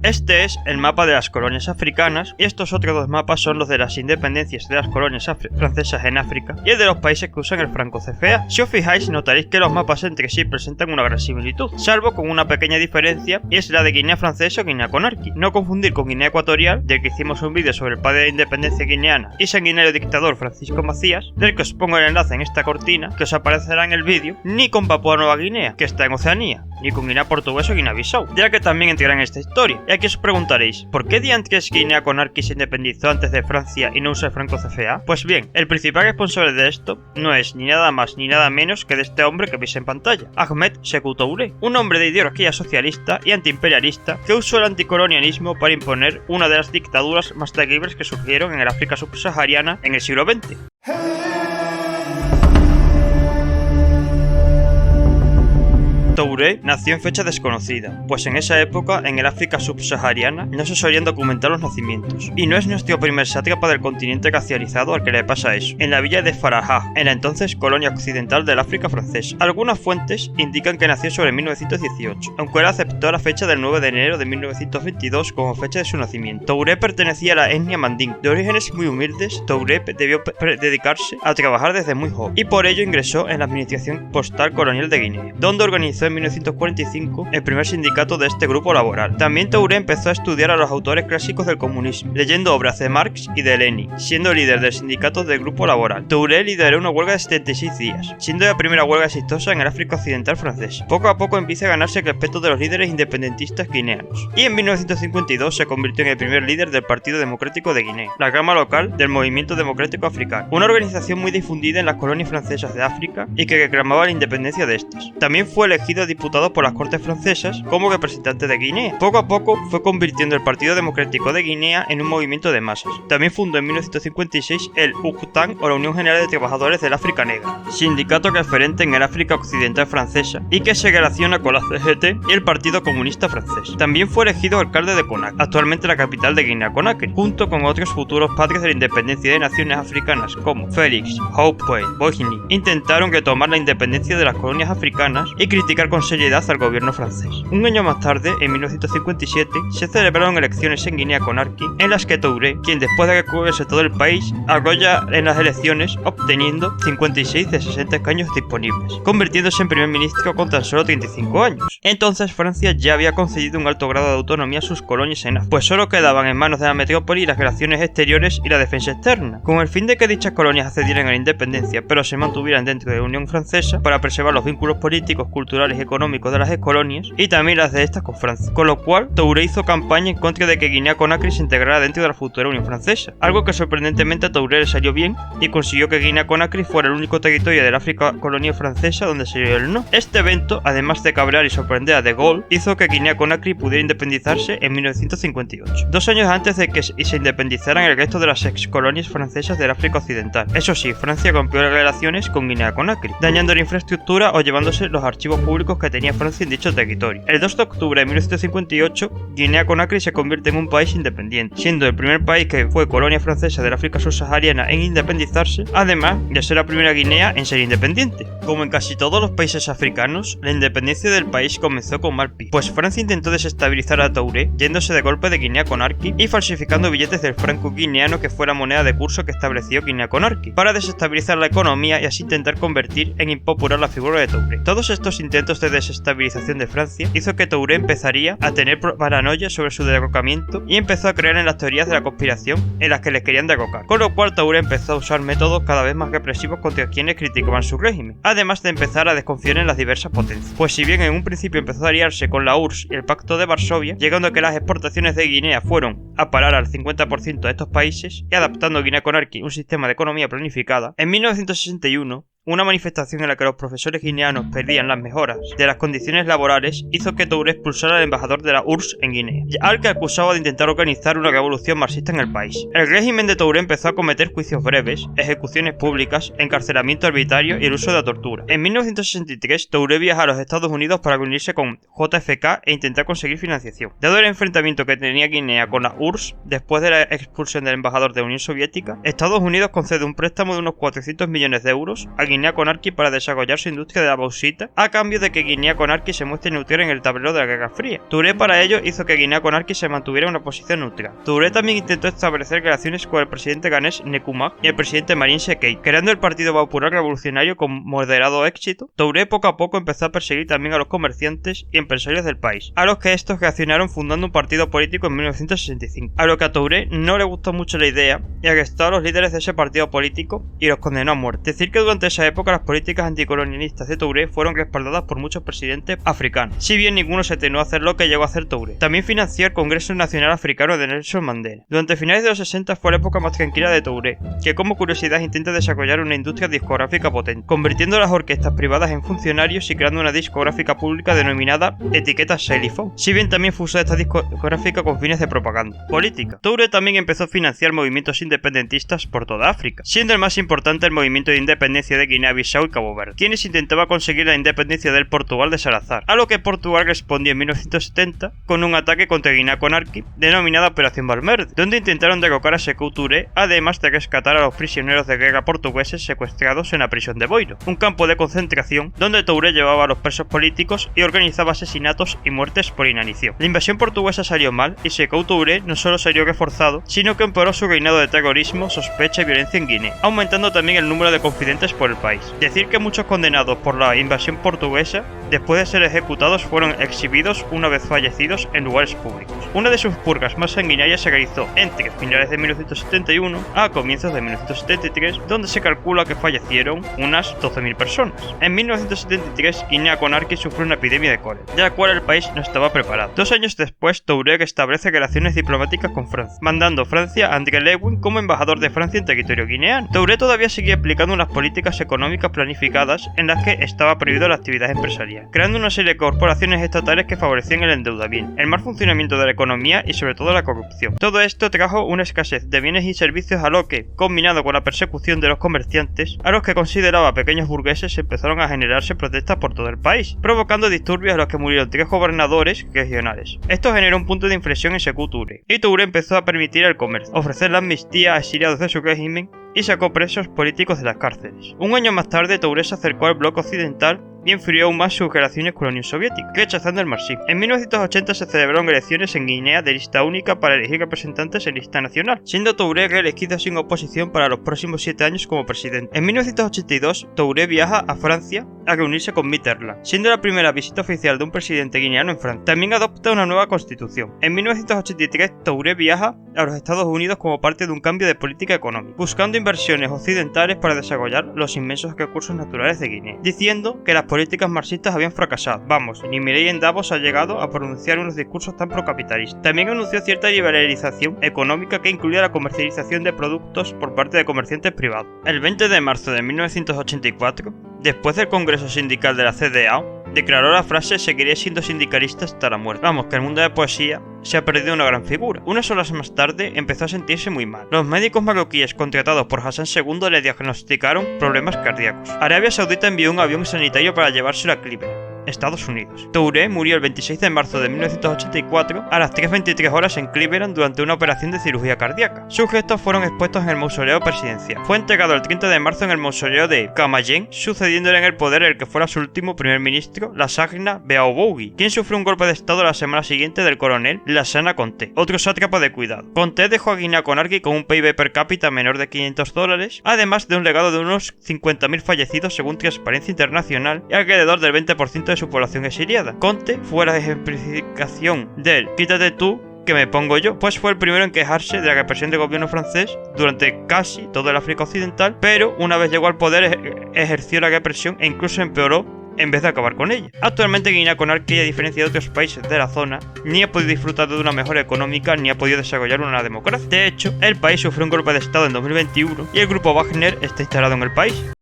Este es el mapa de las colonias africanas y estos otros dos mapas son los de las independencias de las colonias francesas en África y el de los países que usan el franco CFA. Si os fijáis notaréis que los mapas entre sí presentan una gran similitud, salvo con una pequeña diferencia y es la de Guinea Francesa o Guinea Conakry. No confundir con Guinea Ecuatorial, del que hicimos un vídeo sobre el padre de la independencia guineana y sanguinario dictador Francisco Macías, del que os pongo el enlace en esta cortina que os aparecerá en el vídeo, ni con Papúa Nueva Guinea, que está en Oceanía, ni con Guinea Portuguesa o Guinea-Bissau, ya que también entrarán en esta historia. Y aquí os preguntaréis, ¿por qué diantres Guinea Conakry se independizó antes de Francia y no usa el franco CFA? Pues bien, el principal responsable de esto no es ni nada más ni nada menos que de este hombre que veis en pantalla, Ahmed Sékou Touré, un hombre de ideología socialista y antiimperialista que usó el anticolonialismo para imponer una de las dictaduras más terribles que surgieron en el África subsahariana en el siglo XX. Touré nació en fecha desconocida, pues en esa época en el África subsahariana no se solían documentar los nacimientos, y no es nuestro primer sátrapa del continente racializado al que le pasa eso, en la villa de Farajah, en la entonces colonia occidental del África francesa. Algunas fuentes indican que nació sobre 1918, aunque él aceptó la fecha del 9 de enero de 1922 como fecha de su nacimiento. Touré pertenecía a la etnia mandín. De orígenes muy humildes, Touré debió dedicarse a trabajar desde muy joven, y por ello ingresó en la administración postal colonial de Guinea, donde organizó en 1945 el primer sindicato de este grupo laboral. También Touré empezó a estudiar a los autores clásicos del comunismo, leyendo obras de Marx y de Lenin, siendo líder del sindicato del grupo laboral. Touré lideró una huelga de 76 días, siendo la primera huelga exitosa en el África occidental francesa. Poco a poco empieza a ganarse el respeto de los líderes independentistas guineanos, y en 1952 se convirtió en el primer líder del Partido Democrático de Guinea, la rama local del Movimiento Democrático Africano, una organización muy difundida en las colonias francesas de África y que reclamaba la independencia de estas. También fue elegido diputado por las Cortes francesas como representante de Guinea. Poco a poco fue convirtiendo el Partido Democrático de Guinea en un movimiento de masas. También fundó en 1956 el UCTAN, o la Unión General de Trabajadores del África Negra, sindicato referente en el África occidental francesa y que se relaciona con la CGT y el Partido Comunista francés. También fue elegido alcalde de Conakry, actualmente la capital de Guinea Conakry, junto con otros futuros padres de la independencia de naciones africanas como Félix Houphouët-Boigny. Intentaron retomar la independencia de las colonias africanas y criticar con seriedad al gobierno francés. Un año más tarde, en 1957, se celebraron elecciones en Guinea Conakry, en las que Touré, quien después de recorrerse todo el país, arrolla en las elecciones, obteniendo 56 de 60 escaños disponibles, convirtiéndose en primer ministro con tan solo 35 años. Entonces Francia ya había concedido un alto grado de autonomía a sus colonias en África, pues solo quedaban en manos de la metrópoli las relaciones exteriores y la defensa externa, con el fin de que dichas colonias accedieran a la independencia, pero se mantuvieran dentro de la Unión Francesa para preservar los vínculos políticos, culturales y económicos de las colonias y también las de estas con Francia, con lo cual Touré hizo campaña en contra de que Guinea Conakry se integrara dentro de la futura Unión Francesa, algo que sorprendentemente a Touré le salió bien y consiguió que Guinea Conakry fuera el único territorio del África colonial francesa donde se dio el no. Este evento, además de cabrear y sorprender a De Gaulle, hizo que Guinea Conakry pudiera independizarse en 1958, 2 años antes de que se independizaran el resto de las ex colonias francesas del África occidental. Eso sí, Francia rompió las relaciones con Guinea Conakry, dañando la infraestructura o llevándose los archivos públicos que tenía Francia en dicho territorio. El 2 de octubre de 1958, Guinea Conakry se convierte en un país independiente, siendo el primer país que fue colonia francesa del África subsahariana en independizarse, además de ser la primera Guinea en ser independiente. Como en casi todos los países africanos, la independencia del país comenzó con mal pie, pues Francia intentó desestabilizar a Touré yéndose de golpe de Guinea Conakry y falsificando billetes del franco guineano que fue la moneda de curso que estableció Guinea Conakry, para desestabilizar la economía y así intentar convertir en impopular la figura de Touré. Todos estos intentos de desestabilización de Francia hizo que Touré empezaría a tener paranoia sobre su derrocamiento y empezó a creer en las teorías de la conspiración en las que les querían derrocar, con lo cual Touré empezó a usar métodos cada vez más represivos contra quienes criticaban su régimen, además de empezar a desconfiar en las diversas potencias, pues si bien en un principio empezó a aliarse con la URSS y el Pacto de Varsovia, llegando a que las exportaciones de Guinea fueron a parar al 50% de estos países y adaptando a Guinea Conakry un sistema de economía planificada, en 1961 una manifestación en la que los profesores guineanos pedían las mejoras de las condiciones laborales hizo que Touré expulsara al embajador de la URSS en Guinea, al que acusaba de intentar organizar una revolución marxista en el país. El régimen de Touré empezó a cometer juicios breves, ejecuciones públicas, encarcelamiento arbitrario y el uso de la tortura. En 1963, Touré viaja a los Estados Unidos para reunirse con JFK e intentar conseguir financiación. Dado el enfrentamiento que tenía Guinea con la URSS después de la expulsión del embajador de la Unión Soviética, Estados Unidos concede un préstamo de unos 400 millones de euros a Guinea Guinea-Conakry para desarrollar su industria de la bauxita, a cambio de que Guinea-Conakry se muestre neutral en el tablero de la Guerra Fría. Touré para ello hizo que Guinea-Conakry se mantuviera en una posición neutral. Touré también intentó establecer relaciones con el presidente ghanés Nkrumah y el presidente Marin Sheikh, creando el Partido Popular Revolucionario con moderado éxito. Touré poco a poco empezó a perseguir también a los comerciantes y empresarios del país, a los que estos reaccionaron fundando un partido político en 1965, a lo que a Touré no le gustó mucho la idea y arrestó a los líderes de ese partido político y los condenó a muerte. Decir que durante esa época las políticas anticolonialistas de Touré fueron respaldadas por muchos presidentes africanos, si bien ninguno se atenú a hacer lo que llegó a hacer Touré. También financió el Congreso Nacional Africano de Nelson Mandela. Durante finales de los 60 fue la época más tranquila de Touré, que como curiosidad intenta desarrollar una industria discográfica potente, convirtiendo las orquestas privadas en funcionarios y creando una discográfica pública denominada etiqueta Celifone, si bien también fue usada esta discográfica con fines de propaganda política. Touré también empezó a financiar movimientos independentistas por toda África, siendo el más importante el movimiento de independencia de Guinea-Bissau y Cabo Verde, quienes intentaban conseguir la independencia del Portugal de Salazar, a lo que Portugal respondió en 1970 con un ataque contra Guinea-Conakry denominada Operación Valverde, donde intentaron derrocar a Sékou Touré, además de rescatar a los prisioneros de guerra portugueses secuestrados en la prisión de Boiro, un campo de concentración donde Touré llevaba a los presos políticos y organizaba asesinatos y muertes por inanición. La invasión portuguesa salió mal y Sékou Touré no solo salió reforzado, sino que empeoró su reinado de terrorismo, sospecha y violencia en Guinea, aumentando también el número de confidentes por el país. Decir que muchos condenados por la invasión portuguesa, después de ser ejecutados, fueron exhibidos una vez fallecidos en lugares públicos. Una de sus purgas más sanguinarias se realizó entre finales de 1971 a comienzos de 1973, donde se calcula que fallecieron unas 12.000 personas. En 1973, Guinea-Conakry sufrió una epidemia de cólera, de la cual el país no estaba preparado. 2 años después, Touré establece relaciones diplomáticas con Francia, mandando a Francia a André Lewin como embajador de Francia en territorio guineano. Touré todavía seguía aplicando unas políticas económicas planificadas en las que estaba prohibido la actividad empresarial, creando una serie de corporaciones estatales que favorecían el endeudamiento, el mal funcionamiento de la economía y sobre todo la corrupción. Todo esto trajo una escasez de bienes y servicios, a lo que, combinado con la persecución de los comerciantes, a los que consideraba pequeños burgueses, empezaron a generarse protestas por todo el país, provocando disturbios en los que murieron 3 gobernadores regionales. Esto generó un punto de inflexión en Sékou Touré, y Touré empezó a permitir el comercio, ofrecer la amnistía a exiliados de su régimen y sacó presos políticos de las cárceles. Un año más tarde, Touré se acercó al bloque occidental y enfrió aún más sus relaciones con la Unión Soviética, rechazando el marxismo. En 1980 se celebraron elecciones en Guinea de lista única para elegir representantes en lista nacional, siendo Touré reelegido sin oposición para los próximos 7 años como presidente. En 1982, Touré viaja a Francia a reunirse con Mitterrand, siendo la primera visita oficial de un presidente guineano en Francia. También adopta una nueva constitución. En 1983, Touré viaja a los Estados Unidos como parte de un cambio de política económica, buscando inversiones occidentales para desarrollar los inmensos recursos naturales de Guinea, diciendo que las políticas marxistas habían fracasado. Vamos, ni Milei en Davos ha llegado a pronunciar unos discursos tan procapitalistas. También anunció cierta liberalización económica que incluía la comercialización de productos por parte de comerciantes privados. El 20 de marzo de 1984, después del Congreso Sindical de la CDAO, declaró la frase "seguiré siendo sindicalista hasta la muerte". Vamos, que el mundo de la poesía se ha perdido una gran figura. Unas horas más tarde empezó a sentirse muy mal. Los médicos marroquíes contratados por Hassan II le diagnosticaron problemas cardíacos. Arabia Saudita envió un avión sanitario para llevárselo a Cleveland, Estados Unidos. Touré murió el 26 de marzo de 1984 a las 3:23 horas en Cleveland durante una operación de cirugía cardíaca. Sus restos fueron expuestos en el mausoleo presidencial. Fue entregado el 30 de marzo en el mausoleo de Camayen, sucediéndole en el poder el que fuera su último primer ministro, Lassana Beaobougui, quien sufrió un golpe de estado la semana siguiente del coronel Lassana Conté, otro sátrapa de cuidado. Conté dejó a Guinea-Conakry con un PIB per cápita menor de $500, además de un legado de unos 50.000 fallecidos según Transparencia Internacional y alrededor del 20% de su población exiliada. Conté fue la ejemplificación del "quítate tú que me pongo yo", pues fue el primero en quejarse de la represión del gobierno francés durante casi todo el África Occidental, pero una vez llegó al poder ejerció la represión e incluso empeoró en vez de acabar con ella. Actualmente Guinea-Conakry, a diferencia de otros países de la zona, ni ha podido disfrutar de una mejora económica ni ha podido desarrollar una democracia. De hecho, el país sufrió un golpe de estado en 2021 y el grupo Wagner está instalado en el país.